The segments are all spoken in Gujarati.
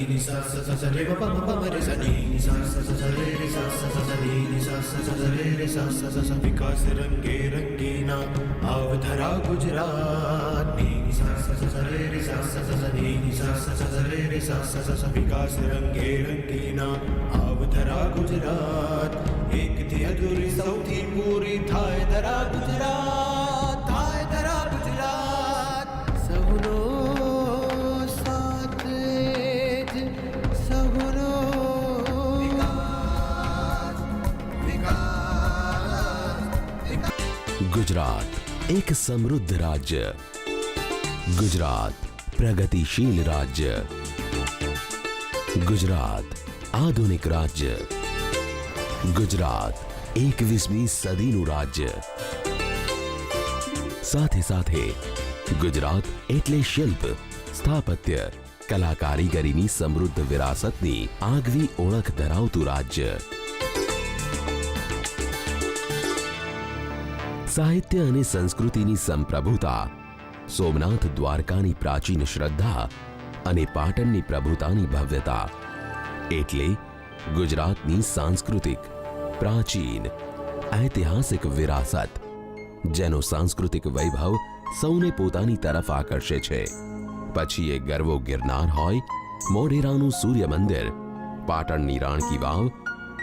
ni sa sa sa sa re pa pa ma re sa ni sa sa sa sa re re sa sa sa ni sa sa sa sa re re sa sa વિકાસ રંગે રંગીના અવધરા ગુજરાત ની સા સા રે રે સા સા ની સા રે રે સા વિકાસ રંગે રંગીના અવધરા ગુજરાત એકથી અધૂરી સૌથી પૂરી થાય ધરા ગુજરાત થાય ધરા ગુજરાત સૌનો સાથ જ સૌનો गुजरात एक समृद्ध राज्य, गुजरात प्रगतिशील राज्य, गुजरात आधुनिक राज्य, गुजरात 21મી સદીનું રાજ્ય। સાથે સાથે ગુજરાત એટલે શિલ્પ, સ્થાપત્ય, કલા કારીગરીની સમૃદ્ધ વિરાસતની આગવી ઓળખ ધરાવતું રાજ્ય। સાહિત્ય અને સંસ્કૃતિની સંપ્રભુતા, સોમનાથ દ્વારકાની પ્રાચીન શ્રદ્ધા અને પાટણની પ્રભુતાની ભવ્યતા એટલે ગુજરાતની સાંસ્કૃતિક, પ્રાચીન, ઐતિહાસિક વિરાસત, જેનો સાંસ્કૃતિક વૈભવ સૌને પોતાની તરફ આકર્ષે છે। પછી એ ગરવો ગિરનાર હોય, મોઢેરાનું સૂર્ય મંદિર, પાટણની રાણકી વાવ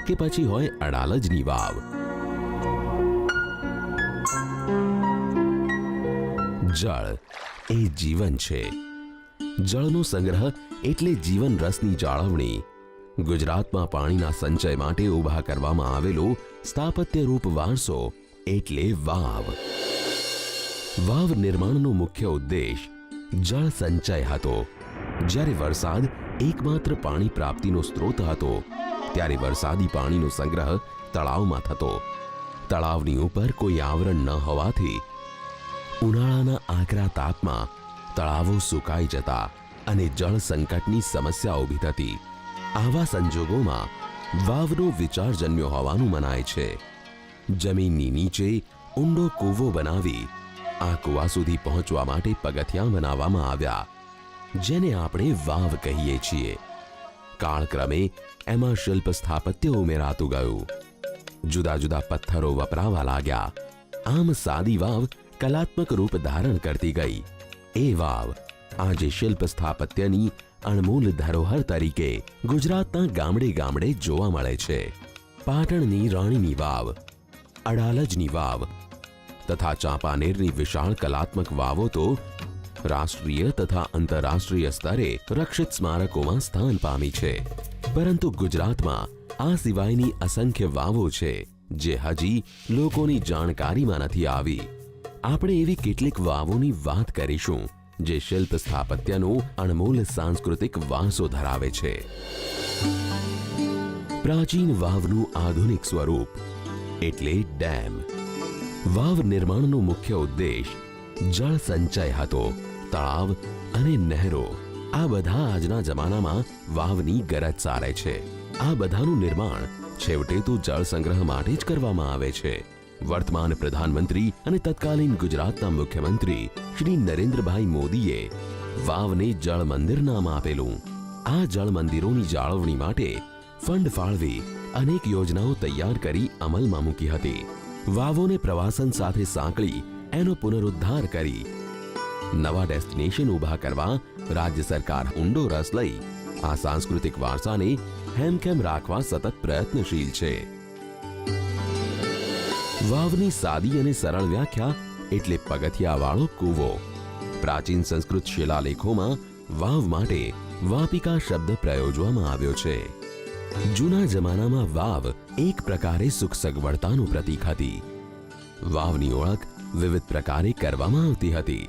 કે પછી હોય અડાલજની વાવ। જળ એ જીવન છે। જળનો સંગ્રહ એટલે જીવન રસની જાળવણી। ગુજરાતમાં પાણીના સંચય માટે ઊભા કરવામાં આવેલો સ્થાપત્યરૂપ વારસો એટલે વાવ। વાવ નિર્માણનો મુખ્ય ઉદ્દેશ જળ સંચય હતો। જ્યારે વરસાદ એકમાત્ર પાણી પ્રાપ્તિનો સ્ત્રોત હતો, ત્યારે વરસાદી પાણીનો સંગ્રહ તળાવમાં થતો। તળાવની ઉપર કોઈ આવરણ ન હોવાથી ઉનાળાના આકરા તાપમાં તળાવો સુકાઈ જતા અને જળ સંકટની સમસ્યા ઊભી થતી। આવા સંજોગોમાં વાવનો વિચાર જન્મ્યો હોવાનું મનાય છે। જમીનની નીચે ઊંડો કૂવો બનાવી આ કૂવા સુધી પહોંચવા માટે પગથિયાં બનાવવામાં આવ્યા, જેને આપણે વાવ કહીએ છીએ। કાળક્રમે એમાં શિલ્પ સ્થાપત્ય ઉમેરાતું ગયું। જુદા જુદા પથ્થરો વપરાવા લાગ્યા। આમ સાદી વાવ કલાત્મક રૂપ ધારણ કરતી ગઈ। એ વાવ આજે શિલ્પ સ્થાપત્યની અણમોલ ધરોહર તરીકે ગુજરાતના ગામડે ગામડે જોવા મળે છે। પાટણની રાણીની વાવ, અડાલજની વાવ તથા ચાંપાનેરની વિશાળ કલાત્મક વાવો તો રાષ્ટ્રીય તથા આંતરરાષ્ટ્રીય સ્તરે રક્ષિત સ્મારકોમાં સ્થાન પામી છે। પરંતુ ગુજરાતમાં આ સિવાયની અસંખ્ય વાવો છે જે હજી લોકોની જાણકારીમાં નથી આવી। આપણે એવી કેટલીક વાવોની વાત કરીશું જે શિલ્પ સ્થાપત્યનો અણમોલ સાંસ્કૃતિક વારસો ધરાવે છે। પ્રાચીન વાવનું આધુનિક સ્વરૂપ એટલે ડેમ। વાવ નિર્માણનો મુખ્ય ઉદ્દેશ જળ સંચય હતો। તળાવ અને નહેરો આ બધા આજના જમાનામાં વાવની ગરજ સારે છે। આ બધાનું નિર્માણ છેવટે તો જળ સંગ્રહ માટે જ કરવામાં આવે છે। વર્તમાન પ્રધાનમંત્રી અને તત્કાલીન ગુજરાતના મુખ્યમંત્રી શ્રી નરેન્દ્રભાઈ મોદીએ વાવને જળ મંદિર નામ આપેલું। આ જળ મંદિરોની જાળવણી માટે ફંડ ફાળવી અનેક યોજનાઓ તૈયાર કરી અમલમાં મૂકી હતી। વાવોને પ્રવાસન સાથે સાંકળી એનો પુનરુદ્ધાર કરી નવા ડેસ્ટિનેશન ઊભા કરવા રાજ્ય સરકાર ઊંડો રસ લઈ આ સાંસ્કૃતિક વારસાને હેમખેમ રાખવા સતત પ્રયત્નશીલ છે। વાવની સાદી અને સરળ વ્યાખ્યા એટલે પગથિયાવાળો કૂવો। પ્રાચીન સંસ્કૃત શિલાલેખોમાં વાવ માટે વાપિકા શબ્દ પ્રયોજવામાં આવ્યો છે। જૂના જમાનામાં વાવ એક પ્રકારે સુખ સગવડતાનું પ્રતીક હતી। વાવની ઓળખ વિવિધ પ્રકારે કરવામાં આવતી હતી।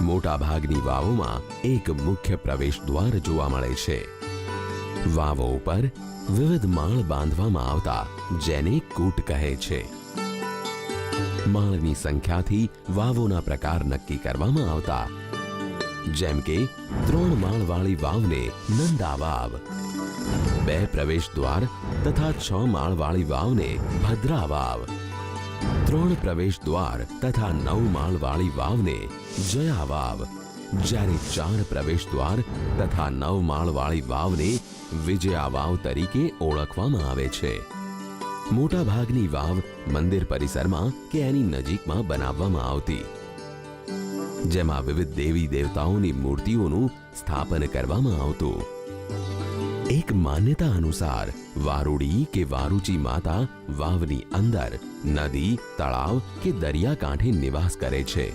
મોટા ભાગની વાવોમાં એક મુખ્ય પ્રવેશ દ્વાર જોવા મળે છે। વાવો ઉપર વિવિધ માળ બાંધવામાં આવતા, જેને કૂટ કહે છે। માળની સંખ્યાથી વાવોના પ્રકાર નક્કી કરવામાં આવતા, જેમ કે 3 માળવાળી વાવને નંદા વાવ, 2 પ્રવેશ દ્વાર તથા 6 માળવાળી વાવને ભદ્રા વાવ, 3 પ્રવેશ દ્વાર તથા 9 માળવાળી વાવને જયા વાવ જ્યારે 4 પ્રવેશ દ્વાર તથા 9 માળવાળી વાવને વિજયા વાવ તરીકે ઓળખવામાં આવે છે. મોટા ભાગની વાવ મંદિર પરિસરમાં કે એની નજીકમાં બનાવવામાં આવતી, જેમાં વિવિધ દેવી દેવતાઓની મૂર્તિઓનું સ્થાપન કરવામાં આવતું. એક માન્યતા અનુસાર વારુડી કે વારુચી માતા વાવની અંદર નદી, તળાવ કે દરિયાકાંઠે નિવાસ કરે છે,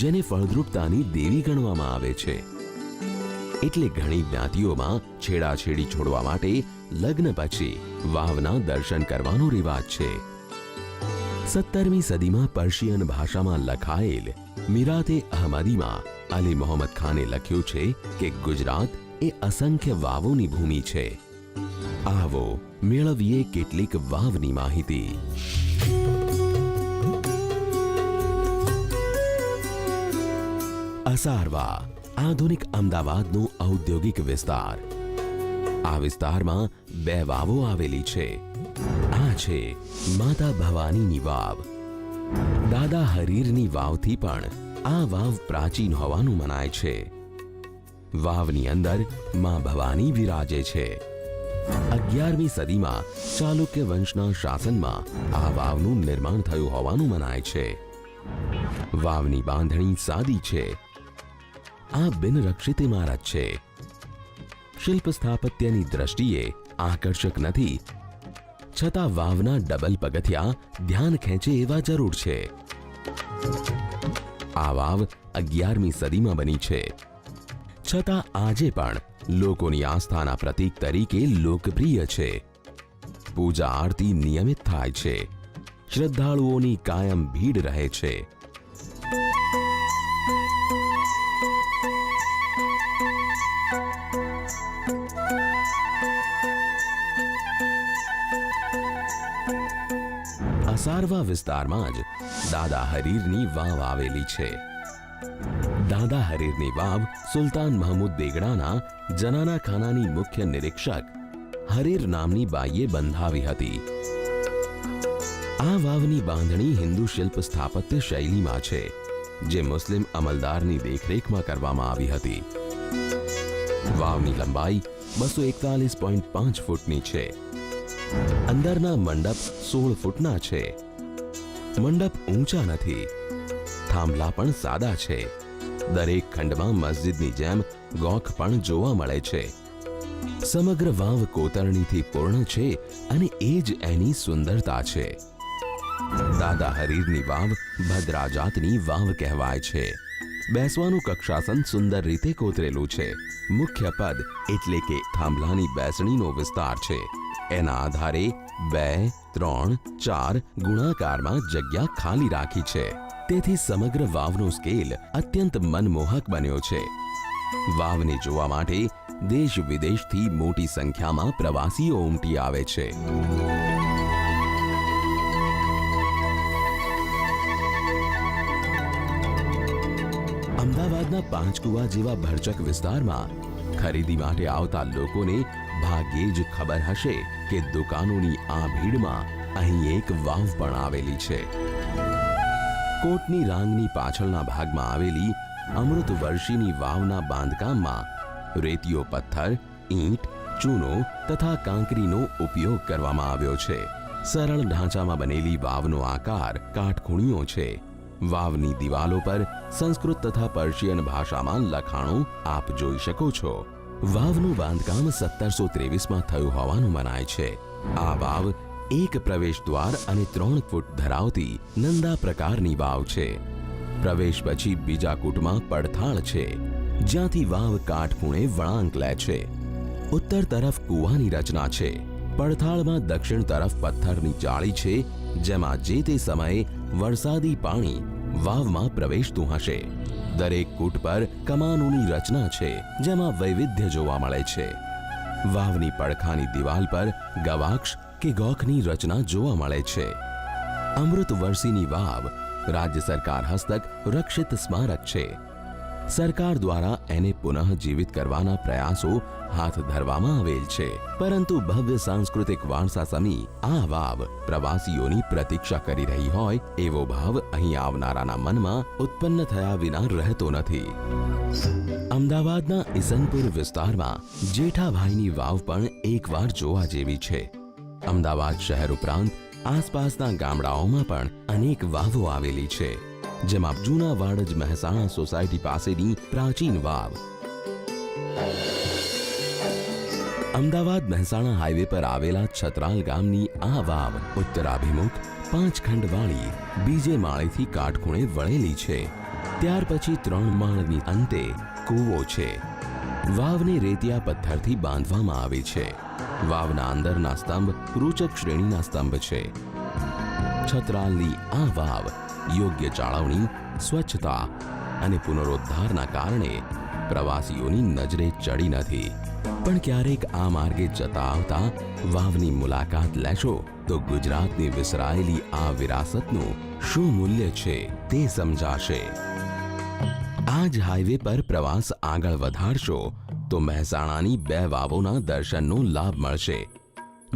જેને ફળદ્રુપતાની દેવી ગણવામાં આવે છે. એટલે ઘણી જ્ઞાતિઓમાં છેડાછેડી છોડવા માટે લગ્ન પછી વાવના દર્શન કરવાનો રિવાજ છે. 17મી સદીમાં પર્શિયન ભાષામાં લખાયેલ મીરાતે અહમદીમાં અલી મોહમ્મદ ખાને લખ્યું છે કે ગુજરાત એ અસંખ્ય વાવોની ભૂમિ છે. આવો મેળવીએ કેટલીક વાવની માહિતી. અસારવા આધુનિક અમદાવાદનો ઔદ્યોગિક વિસ્તાર. આ વિસ્તારમાં 2 વાવો આવેલી છે. આ છે માતા ભવાનીની વાવ. દાદા હરીરની વાવથી પણ આ વાવ પ્રાચીન હોવાનું મનાય છે. વાવની અંદર માં ભવાની વિરાજે છે. 11મી સદીમાં ચાલુક્ય વંશના શાસનમાં આ વાવનું નિર્માણ થયું હોવાનું મનાય છે. વાવની બાંધણી સાદી છે. આ બિનરક્ષિત ઇમારત છે. શિલ્પ સ્થાપત્યની દ્રષ્ટિએ આકર્ષક નથી, છતાં વાવના ડબલ પગથિયા ધ્યાન ખેંચે એવા જરૂર છે. આ વાવ 11મી સદીમાં બની છે, છતાં આજે પણ લોકોની આસ્થાના પ્રતીક તરીકે લોકપ્રિય છે. પૂજા આરતી નિયમિત થાય છે. શ્રદ્ધાળુઓની કાયમ ભીડ રહે છે. અસારવા વિસ્તારમાં જ દાદા હરીરની વાવ આવેલી છે. દાદા હરીરની વાવ સુલતાન મહમૂદ બેગડાના જનાના ખાનાની મુખ્ય નિરીક્ષક હરીર નામની બાઈએ બંધાવી હતી. આ વાવની બાંધણી હિન્દુ શિલ્પ સ્થાપત્ય શૈલીમાં છે, જે મુસ્લિમ અમલદારની દેખરેખમાં કરવામાં આવી હતી. વાવની લંબાઈ 241.5 ફૂટની છે. અંદરના મંડપ 16 ફૂટના છે. મંડપ ઊંચા નથી. થાંભલા પણ સાદા છે. દરેક ખંડમાં મસ્જિદની જેમ ગોખ પણ જોવા મળે છે. સમગ્ર વાવ કોતરણીથી પૂર્ણ છે અને એ જ એની સુંદરતા છે. દાદા હરીરની વાવ ભદ્રા જાતની વાવ કહેવાય છે. બેસવાનું કક્ષાસન સુંદર રીતે કોતરેલું છે. મુખ્ય પદ એટલે કે થાંભલાની બેસણીનો વિસ્તાર છે. એના આધારે 2, 3, 4 ગુણાકારમાં જગ્યા ખાલી રાખી છે. તેથી સમગ્ર વાવનો સ્કેલ અત્યંત મનમોહક બન્યો છે. વાવને જોવા માટે દેશ વિદેશથી મોટી સંખ્યામાં પ્રવાસીઓ ઉમટી આવે છે. અમદાવાદના પાંચકુવા જેવા ભરચક વિસ્તારમાં ખરીદી માટે આવતા લોકોને ભાગ્યે જ ખબર હશે કે દુકાનોની આ ભીડમાં અહીં એક વાવ પણ આવેલી છે. કોટની રાંગની પાછળના ભાગમાં આવેલી અમૃત વર્ષીની વાવના બાંધકામમાં રેતીયો પથ્થર, ઈંટ, ચૂનો તથા કાંકરીનો ઉપયોગ કરવામાં આવ્યો છે. સરળ ઢાંચામાં બનેલી વાવનો આકાર કાટખૂણિયો છે. વાવની દિવાલો પર સંસ્કૃત તથા પર્શિયન ભાષામાં લખાણો આપ જોઈ શકો છો. વાવનું બાંધકામ 1723માં થયું હોવાનું મનાય છે. આ વાવ એક પ્રવેશ દ્વાર અને 3 ફૂટ ધરાવતી નંદા પ્રકારની વાવ છે. પ્રવેશ પછી બીજા કૂટમાં પડથાળ છે, જ્યાંથી વાવ કાટખૂણે વળાંક લે છે. ઉત્તર તરફ કૂવાની રચના છે. પડથાળમાં દક્ષિણ તરફ પથ્થરની જાળી છે, જેમાં જે તે સમયે વરસાદી પાણી વાવમાં પ્રવેશતું હશે. દરેક કૂટ પર કમાનોની રચના છે, જેમાં વૈવિધ્ય જોવા મળે છે. વાવની પડખાની દિવાલ પર ગવાક્ષ કે ગોખની રચના જોવા મળે છે. અમૃત વર્ષીની વાવ રાજ્ય સરકાર હસ્તક રક્ષિત સ્મારક છે. સરકાર દ્વારા એને પુનઃ જીવિત કરવાના પ્રયાસો હાથ ધરવામાં આવેલ છે, પરંતુ ભવ્ય સાંસ્કૃતિક વારસા સમી આ વાવ પ્રવાસીઓની પ્રતીક્ષા કરી રહી હોય એવો ભાવ અહીં આવનારાના મનમાં ઉત્પન્ન થયા વિના રહેતો નથી. અમદાવાદના ઈસનપુર વિસ્તારમાં જેઠાભાઈની વાવ પણ એકવાર જોવા જેવી છે. અમદાવાદ શહેર ઉપરાંત આસપાસના ગામડાઓમાં પણ અનેક વાવો આવેલી છે, જેમાં જૂના વાડજ મહેસાણા સોસાયટી પાસેની પ્રાચીન વાવ, અમદાવાદ મહેસાણા હાઈવે પર આવેલા છતરાલ ગામની આ વાવ ઉત્તરાભિમુખ 5 ખંડવાળી બીજે માળેથી કાટખૂણે વળેલી છે. ત્યાર પછી 3 માળની અંતે કૂવો છે. વાવને રેતિયા પથ્થરથી બાંધવામાં આવી છે. વાવના અંદરના સ્તંભ રૂચક શ્રેણીના સ્તંભ છે. છતરાલની આ વાવ યોગ્ય જાળવણી, સ્વચ્છતા અને પુનરોદ્ધારના કારણે પ્રવાસીઓની નજરે ચડી નથી. પણ ક્યારેક આ માર્ગે જતા આવતા વાવની મુલાકાત લેશો તો ગુજરાતની વિસરાયેલી આ વિરાસતનું શું મૂલ્ય છે તે સમજાશે. આ જ હાઈવે પર પ્રવાસ આગળ વધારશો તો મહેસાણાની 2 વાવોના દર્શનનો લાભ મળશે.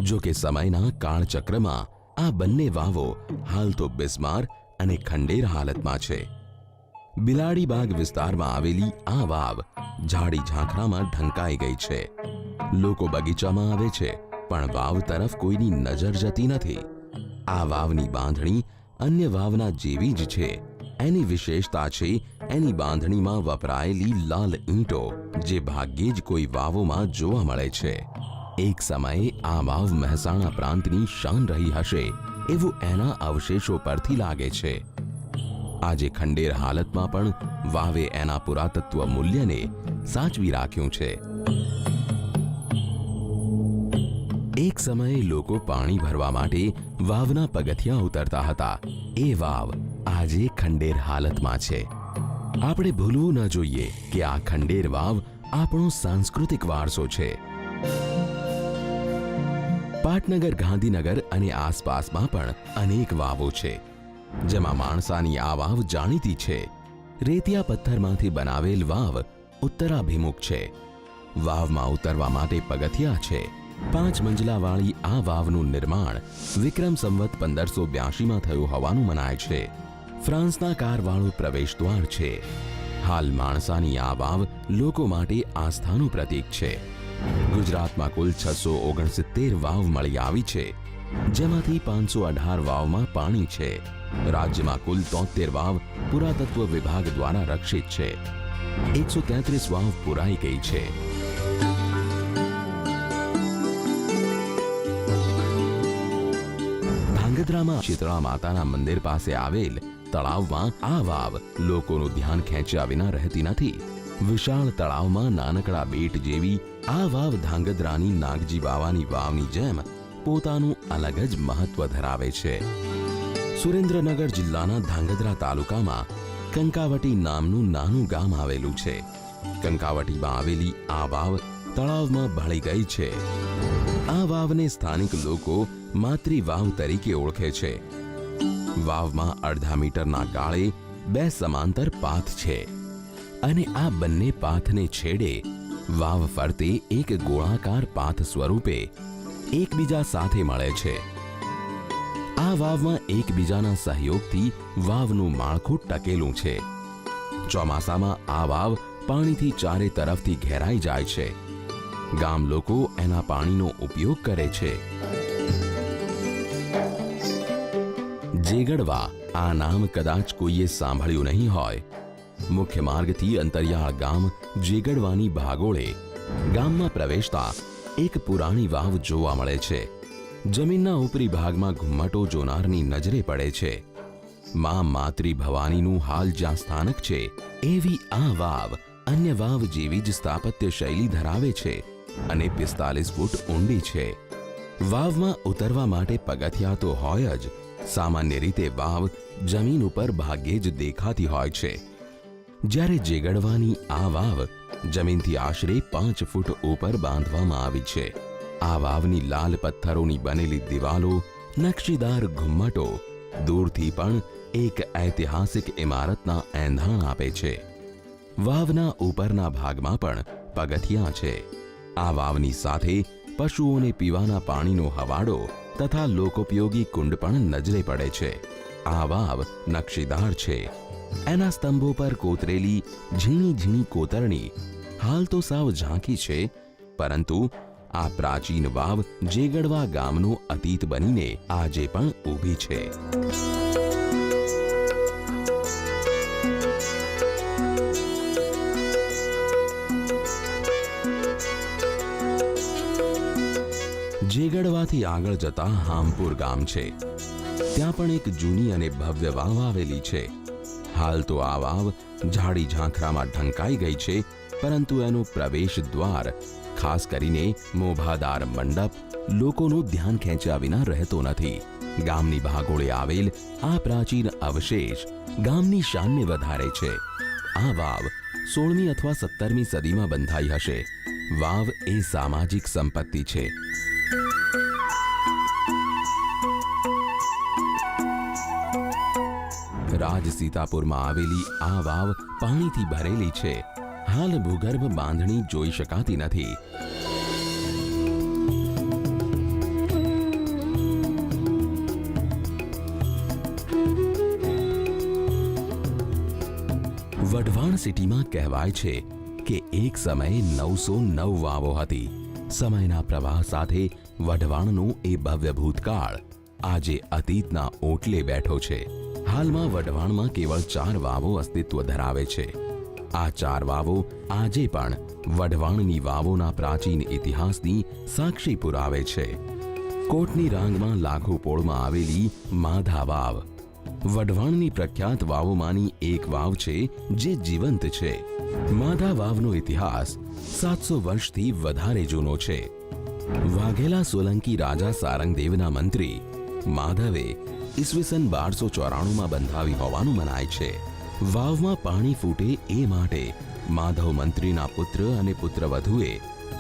જો કે સમયના કાળચક્રમાં આ બંને વાવો હાલ તો બિસ્માર અને ખંડેર હાલતમાં છે. બિલાડીબાગ વિસ્તારમાં આવેલી આ વાવ ઝાડી ઝાંખરામાં ઢંકાઈ ગઈ છે. લોકો બગીચામાં આવે છે, પણ વાવ તરફ કોઈની નજર જતી નથી. આ વાવની બાંધણી અન્ય વાવના જેવી જ છે. એની વિશેષતા છે એની બાંધણીમાં વપરાયેલી લાલ ઈંટો, જે ભાગ્યે જ કોઈ વાવોમાં જોવા મળે છે. એક સમયે આ વાવ મહેસાણા પ્રાંતની શાન રહી હશે એવું એના અવશેષો પરથી લાગે છે. આજે ખંડેર હાલતમાં પણ વાવે એના પુરાતત્વ મૂલ્યને સાચવી રાખ્યું છે. એક સમયે લોકો પાણી ભરવા માટે વાવના પગથિયાં ઉતરતા હતા. એ વાવ આજે ખંડેર હાલતમાં છે. આપણે ભૂલવું ન જોઈએ કે આ ખંડેર વાવ આપણો સાંસ્કૃતિક વારસો છે. પાટનગર, ગાંધીનગર અને આસપાસમાં પણ અનેક વાવો છે, જેમાં માણસાની આ વાવ જાણીતી છે. રેતિયા પથ્થરમાંથી બનાવેલ વાવ ઉત્તરાભિમુખ છે. વાવમાં ઉતરવા માટે પગથિયાં છે. 5 મંજલાવાળી આ વાવનું નિર્માણ વિક્રમ સંવત 1582માં થયું હોવાનું મનાય છે. ફ્રાન્સના કારવાળું પ્રવેશદ્વાર છે. હાલ માણસાની આ વાવ લોકો માટે આસ્થાનું પ્રતીક છે. ગુજરાતમાં કુલ 669 વાવ મળી આવી છે, જેમાંથી 518 વાવમાં પાણી છે. રાજ્યમાં કુલ 73 વાવ પુરાતત્વ વિભાગ દ્વારા રક્ષિત છે. 133 વાવ પુરાઈ ગઈ છે. ધાંગધ્રામાં શીતળા માતાના મંદિર પાસે આવેલ તળાવમાં આ વાવ લોકોનું ધ્યાન ખેંચ્યા વિના રહેતી નથી. વિશાળ તળાવમાં નાનકડા બેટ જેવી આ વાવ ધાંગધ્રાની નાગજી બાવાની વાવની જેમ પોતાનું અલગ જ મહત્વ ધરાવે છે. સુરેન્દ્રનગર જિલ્લાના ધાંગધ્રા તાલુકામાં કંકાવટી નામનું નાનું ગામ આવેલું છે. કંકાવટીમાં આવેલી આ વાવ તળાવમાં ભળી ગઈ છે. આ વાવને સ્થાનિક લોકો માતૃ વાવ તરીકે ઓળખે છે. વાવમાં 1/2 મીટરના ગાળે 2 સમાંતર પાથ છે, અને આ બંને પાથને છેડે વાવ ફરતે એક ગોળાકાર પાથ સ્વરૂપે એકબીજા સાથે મળે છે. આ વાવમાં એકબીજાના સહયોગથી વાવનું માળખું ટકેલું છે. ચોમાસામાં આ વાવ પાણીથી ચારે તરફથી ઘેરાઈ જાય છે. ગામ લોકો એના પાણીનો ઉપયોગ કરે છે. જેગડવા આ નામ કદાચ કોઈએ સાંભળ્યું નહીં હોય. મુખ્ય માર્ગથી અંતરિયાળ ગામ જેગડવાની ભાગોળે ગામમાં પ્રવેશતા એક પુરાણી વાવ જોવા મળે છે. જમીનના ઉપરી ભાગમાં ઘુમ્મટો જોનારની નજરે પડે છે. માં માતૃ ભવાનીનું હાલ જ્યાં સ્થાનક છે, એવી આ વાવ અન્ય વાવ જેવી જ સ્થાપત્ય શૈલી ધરાવે છે અને 45 ફૂટ ઊંડી છે. વાવમાં ઉતરવા માટે પગથિયાં તો હોય જ. સામાન્ય રીતે વાવ જમીન ઉપર ભાગ્યે જ દેખાતી હોય છે, જ્યારે જેગડવાની આ વાવ જમીનથી આશરે 5 ફૂટ ઉપર બાંધવામાં આવી છે. આ વાવની લાલ પથ્થરોની બનેલી દિવાલો, નકશીદાર ઘુમ્મટો દૂરથી પણ એક ઐતિહાસિક ઇમારતના એંધાણ આપે છે. વાવના ઉપરના ભાગમાં પણ પગથિયાં છે. આ વાવની સાથે પશુઓને પીવાના પાણીનો હવાડો તથા લોકોપયોગી કુંડ પણ નજરે પડે છે. આ વાવ નકશીદાર છે. એના સ્તંભો પર કોતરેલી ઝીણી ઝીણી કોતરણી હાલ તો સાવ ઝાંખી છે, પરંતુ આ પ્રાચીન વાવ જેગડવા ગામનું અતીત બનીને આજે પણ ઊભી છે. જેગડવાથી આગળ જતા હામપુર ગામ છે. ત્યાં પણ એક જૂની અને ભવ્ય વાવ આવેલી છે. હાલ તો આ વાવ ઝાડી ઝાંખરામાં ઢંકાઈ ગઈ છે, પરંતુ એનો પ્રવેશ દ્વાર, ખાસ કરીને મોભાદાર મંડપ, લોકોનું ધ્યાન ખેંચ્યા વિના રહેતો નથી. ગામની ભાગોળે આવેલ આ પ્રાચીન અવશેષ ગામની શાનને વધારે છે. આ વાવ 16મી અથવા 17મી સદીમાં બંધાઈ હશે. વાવ એ સામાજિક સંપત્તિ છે. રાજ સીતાપુરમાં આવેલી આ વાવ પાણીથી ભરેલી છે. હાલ ભૂગર્ભ બાંધણી જોઈ શકાતી નથી. વઢવાણ સિટીમાં કહેવાય છે કે એક સમયે 909 વાવો હતી. સમયના પ્રવાહ સાથે વઢવાણનો એ ભવ્ય ભૂતકાળ આજે અતીતના ઓટલે બેઠો છે. હાલમાં વઢવાણમાં કેવળ 4 વાવો અસ્તિત્વ ધરાવે છે. આ 4 વાવો આજે પણ વઢવાણની વાવોના પ્રાચીન ઇતિહાસની સાક્ષી પુરાવે છે. કોટની રાંગમાં લાખોપોળમાં આવેલી માધા વાવ વઢવાણની પ્રખ્યાત વાવોમાંની એક વાવ છે જે જીવંત છે. માધા વાવનો ઇતિહાસ 700 વર્ષથી વધારે જૂનો છે. વાઘેલા સોલંકી રાજા સારંગદેવના મંત્રી માધવે ઈસવીસન 1294માં બંધાવી હોવાનું મનાય છે. વાવમાં પાણી ફૂટે એ માટે માધવ મંત્રીના પુત્ર અને પુત્રવધુએ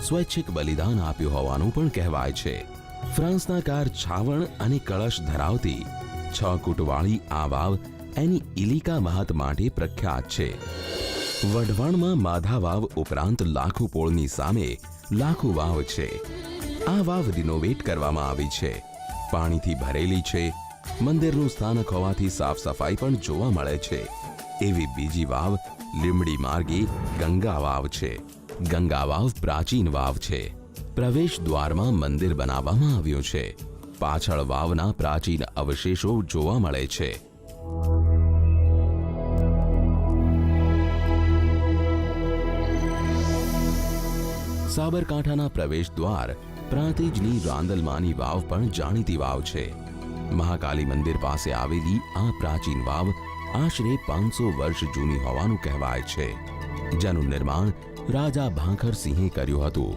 સ્વૈચ્છિક બલિદાન આપ્યું હોવાનું પણ કહેવાય છે. ફ્રાન્સના કાર છાવણ અને કળશ ધરાવતી 6 કૂટવાળી આ વાવ એની ઇલિકા મહાત માટે પ્રખ્યાત છે. વઢવાણમાં માધા વાવ ઉપરાંત લાખુપોળની સામે લાખુ વાવ છે. આ વાવ રિનોવેટ કરવામાં આવી છે. પાણીથી ભરેલી છે. મંદિરનું સ્થાનક હોવાથી સાફ સફાઈ પણ જોવા મળે છે. એવી બીજી વાવ લીમડી માર્ગે ગંગા વાવ છે. ગંગા વાવ પ્રાચીન વાવ છે. પ્રવેશ દ્વારમાં મંદિર બનાવવામાં આવ્યું છે. પાછળ વાવના પ્રાચીન અવશેષો જોવા મળે છે. સાબરકાંઠાના પ્રવેશ દ્વાર પ્રાંતિજની રાંદલમાની વાવ પણ જાણીતી વાવ છે. મહાકાલી મંદિર પાસે આવેલી આ પ્રાચીન વાવ આશરે 500 વર્ષ જૂની હોવાનું કહેવાય છે, જેનું નિર્માણ રાજા ભાંખરસિંહે કર્યું હતું.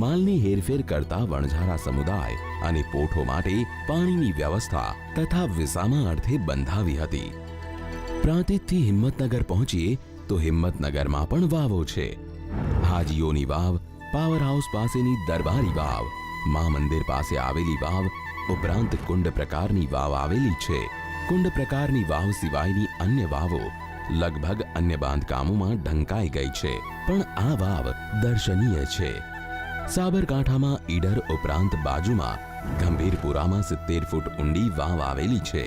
માલની હેરફેર કરતા વણઝારા સમુદાય અને પોઠો માટે પાણીની વ્યવસ્થા તથા વિસામા અર્થે બંધાવી હતી. પ્રાંતિજથી હિંમતનગર પહોંચીએ તો હિંમતનગરમાં પણ વાવો છે. હાજીઓની વાવ, પાવર હાઉસ પાસેની દરબારી વાવ, મા મંદિર પાસે આવેલી વાવ ઉપરાંત કુંડ પ્રકારની વાવ આવેલી છે. કુંડ પ્રકારની વાવ સિવાયની અન્ય વાવો લગભગ અન્ય બાંધકામોમાં ઢંકાઈ ગઈ છે, પણ આ વાવ દર્શનીય છે. સાબરકાંઠામાં ઈડર ઉપરાંત બાજુમાં ગંભીરપુરામાં 70 ફૂટ ઊંડી વાવ આવેલી છે.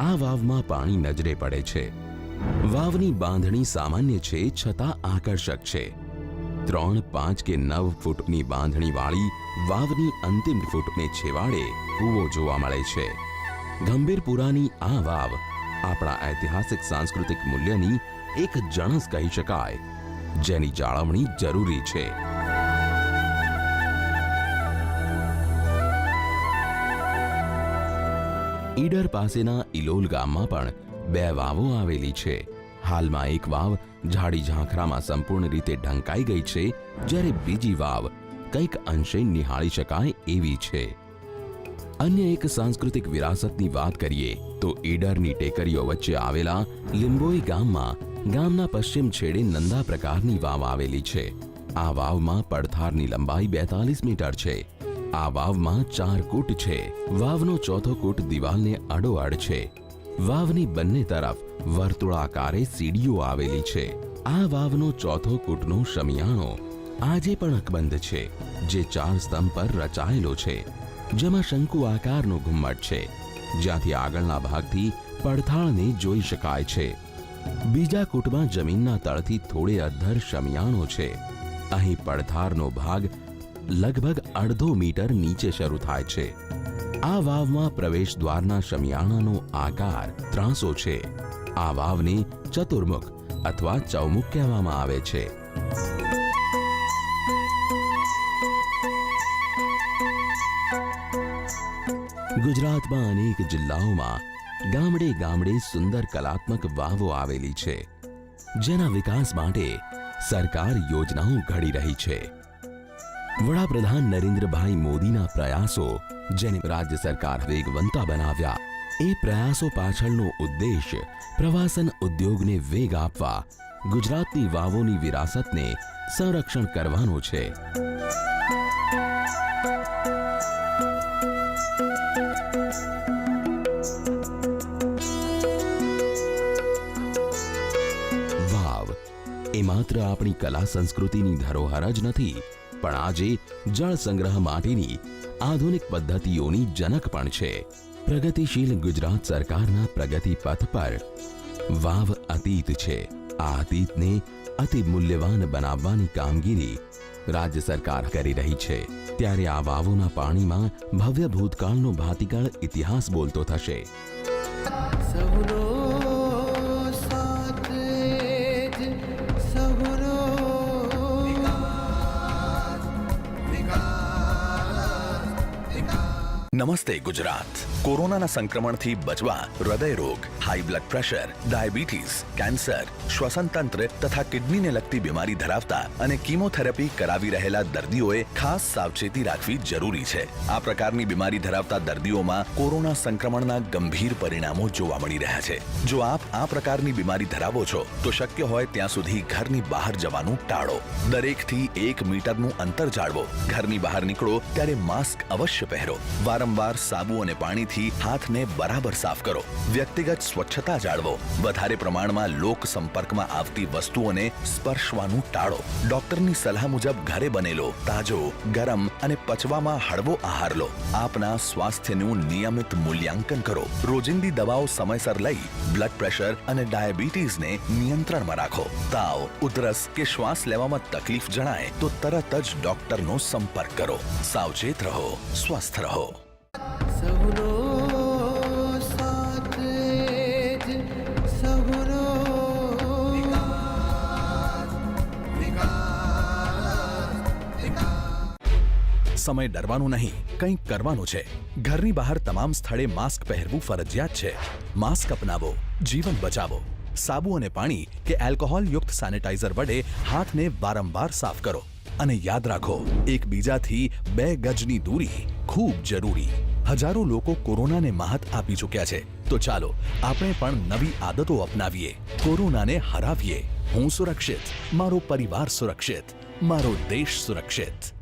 આ વાવમાં પાણી નજરે પડે છે. વાવની બાંધણી સામાન્ય છે છતાં આકર્ષક છે. 3, 5 કે 9 ફૂટની બાંધણીવાળી વાવની અંતિમ ફૂટને છેવાડે કૂવો જોવા મળે છે. ગંભીરપુરાની આ વાવ આપણા ઐતિહાસિક સાંસ્કૃતિક મૂલ્યની એક જણસ કહી શકાય, જેની જાળવણી જરૂરી છે. ઈડર પાસેના ઇલોલ ગામમાં પણ 2 વાવો આવેલી છે. હાલમાં એક વાવ ઝાડી ઝાંખરામાં સંપૂર્ણ રીતે ઢંકાઈ ગઈ છે, જ્યારે બીજી વાવ કંઈક અંશે નિહાળી શકાય એવી છે. અન્ય એક સાંસ્કૃતિક વિરાસતની વાત કરીએ તો ઈડરની ટેકરીઓ વચ્ચે આવેલા લીંબોઈ ગામમાં ગામના પશ્ચિમ છેડે નંદા પ્રકારની વાવ આવેલી છે. આ વાવમાં પડથારની લંબાઈ 42 મીટર છે. આ વાવમાં 4 કૂટ છે. વાવનો ચોથો કૂટ દિવાલને અડોઅડ છે. વાવની બંને તરફ વર્તુળાકારે સીડીઓ આવેલી છે. આ વાવનો ચોથો કૂટનો શમિયાણો આજે પણ અકબંધ છે, જે 4 સ્તંભ પર રચાયેલો છે, જેમાં શંકુ આકારનો ઘુમ્મટ છે, જ્યાંથી આગળના ભાગથી પડથાળને જોઈ શકાય છે. બીજા કૂટમાં જમીનના તળથી થોડે અદ્ધર શમિયાણો છે. અહીં પડથારનો ભાગ લગભગ 1.5 મીટર નીચે શરૂ થાય છે. આ વાવમાં પ્રવેશ દ્વારના શમિયાણાનો આકાર ત્રાંસો છે. આ વાવને ચતુર્મુખ અથવા ચૌમુખ કહેવામાં આવે છે. ગુજરાતમાં અનેક જિલ્લાઓમાં ગામડે ગામડે સુંદર કલાત્મક વાવો આવેલી છે, જેના વિકાસ માટે સરકાર યોજનાઓ ઘડી રહી છે. વડાપ્રધાન નરેન્દ્રભાઈ મોદીના પ્રયાસો, જેને રાજ્ય સરકાર વેગવંતા બનાવ્યા, એ પ્રયાસો પાછળનો ઉદ્દેશ પ્રવાસન ઉદ્યોગને વેગ આપવા ગુજરાતની વાવોની વિરાસતને સંરક્ષણ કરવાનો છે. વાવ એ માત્ર આપણી કલા સંસ્કૃતિની ધરોહર જ નથી, પણ આજે જળ સંગ્રહ માટેની આધુનિક પદ્ધતિઓની જનક પણ છે. પ્રગતિશીલ ગુજરાત સરકારના પ્રગતિ પથ પર વાવ અતીત છે. આ અતીતને અતિ મૂલ્યવાન બનાવવાની કામગીરી રાજ્ય સરકાર કરી રહી છે. ત્યારે આ વાવોના પાણીમાં ભવ્ય ભૂતકાળનો ભાતીગળ ઇતિહાસ બોલતો થશે. સહુનો સાથ જ સહુનો નમસ્તે ગુજરાત. કોરોનાના સંક્રમણથી બચવા હૃદય રોગ, high blood pressure, diabetes, cancer, શ્વસન તંત્ર તથા કિડનીને લગતી બીમારી ધરાવતા અને કીમોથેરાપી કરાવી રહેલા દર્દીઓએ ખાસ સાવચેતી રાખવી જરૂરી છે. આ પ્રકારની બીમારી ધરાવતા દર્દીઓમાં કોરોના સંક્રમણના ગંભીર પરિણામો જોવા મળી રહ્યા છે. જો આપ આ પ્રકારની બીમારી ધરાવો છો તો શક્ય હોય ત્યાં સુધી ઘરની બહાર જવાનું ટાળો. દરેકથી 1 મીટરનું અંતર જાળવો. ઘરની બહાર નીકળો ત્યારે માસ્ક અવશ્ય પહેરો. વારંવાર સાબુ અને પાણીથી હાથને બરાબર સાફ કરો. વ્યક્તિગત સ્વચ્છતા જાળવો. વધારે પ્રમાણમાં લોક સંપર્કમાં આવતી વસ્તુઓને સ્પર્શવાનું ટાળો. ડોક્ટરની સલાહ મુજબ ઘરે બનેલો, તાજો, ગરમ અને પચવામાં હળવો આહાર લો. આપના સ્વાસ્થ્યનું નિયમિત મૂલ્યાંકન કરો. રોજિંદી દવાઓ સમયસર લઈ બ્લડ પ્રેશર અને ડાયાબિટીસને નિયંત્રણમાં રાખો. તાવ, ઉધરસ કે શ્વાસ લેવામાં તકલીફ જણાય તો તરત જ ડોક્ટરનો સંપર્ક કરો. સાવચેત રહો, સ્વસ્થ રહો. સહુનો સાથ જ સહુનો સમય ડરવાનું નહીં, કંઈક કરવાનું છે. ઘરની બહાર તમામ સ્થળે માસ્ક પહેરવું ફરજિયાત છે. માસ્ક અપનાવો, જીવન બચાવો. સાબુ અને પાણી કે એલ્કોહોલ યુક્ત સેનિટાઈઝર વડે હાથને વારંવાર સાફ કરો. અને યાદ રાખો, એકબીજાથી 2 ગજની દૂરી ખૂબ જરૂરી. હજારો લોકો કોરોનાને માત આપી ચૂક્યા છે, તો ચાલો આપણે પણ નવી આદતો અપનાવીએ. કોરોનાને હરાવીએ. હું સુરક્ષિત, મારો પરિવાર સુરક્ષિત, મારો દેશ સુરક્ષિત.